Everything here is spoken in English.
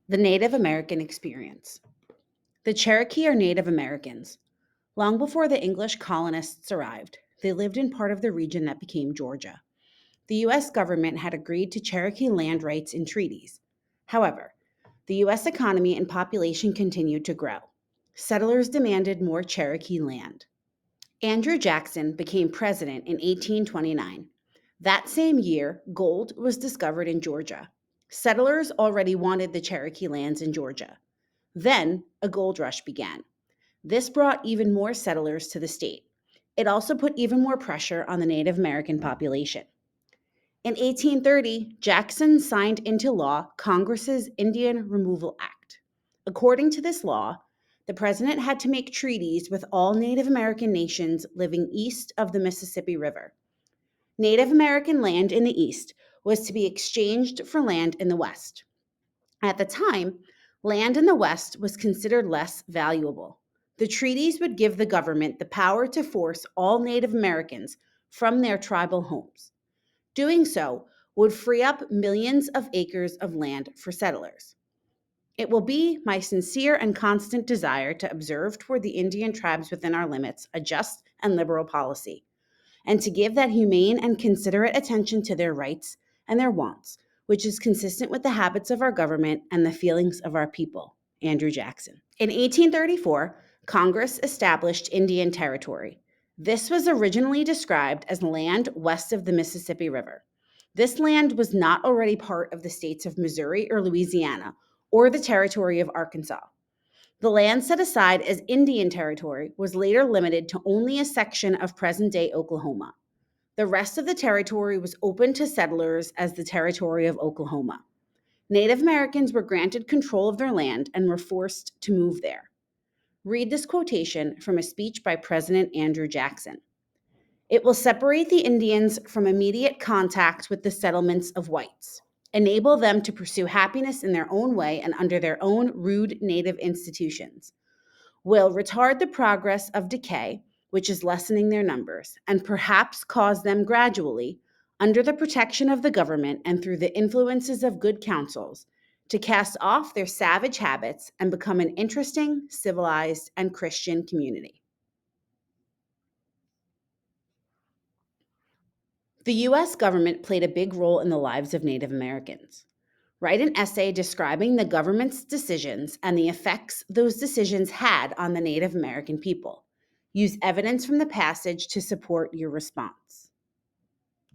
The Native American experience. The Cherokee are Native Americans. Long before the English colonists arrived, they lived in part of the region that became Georgia. The U.S. government had agreed to Cherokee land rights in treaties. However, the U.S. economy and population continued to grow. Settlers demanded more Cherokee land. Andrew Jackson became president in 1829. That same year, gold was discovered in Georgia. Settlers already wanted the Cherokee lands in Georgia. Then, a gold rush began. This brought even more settlers to the state. It also put even more pressure on the Native American population. In 1830, Jackson signed into law Congress's Indian Removal Act. According to this law, the president had to make treaties with all Native American nations living east of the Mississippi River. Native American land in the east was to be exchanged for land in the west. At the time, land in the west was considered less valuable. The treaties would give the government the power to force all Native Americans from their tribal homes. Doing so would free up millions of acres of land for settlers. It will be my sincere and constant desire to observe toward the Indian tribes within our limits a just and liberal policy, and to give that humane and considerate attention to their rights and their wants, which is consistent with the habits of our government and the feelings of our people. Andrew Jackson. In 1834, Congress established Indian Territory. This was originally described as land west of the Mississippi River. This land was not already part of the states of Missouri or Louisiana or the territory of Arkansas. The land set aside as Indian Territory was later limited to only a section of present day Oklahoma. The rest of the territory was open to settlers as the Territory of Oklahoma. Native Americans were granted control of their land and were forced to move there. Read this quotation from a speech by President Andrew Jackson. It will separate the Indians from immediate contact with the settlements of whites, enable them to pursue happiness in their own way and under their own rude native institutions, will retard the progress of decay, which is lessening their numbers, and perhaps cause them gradually, under the protection of the government and through the influences of good counsels, to cast off their savage habits and become an interesting, civilized, and Christian community. The U.S. government played a big role in the lives of Native Americans. Write an essay describing the government's decisions and the effects those decisions had on the Native American people. Use evidence from the passage to support your response.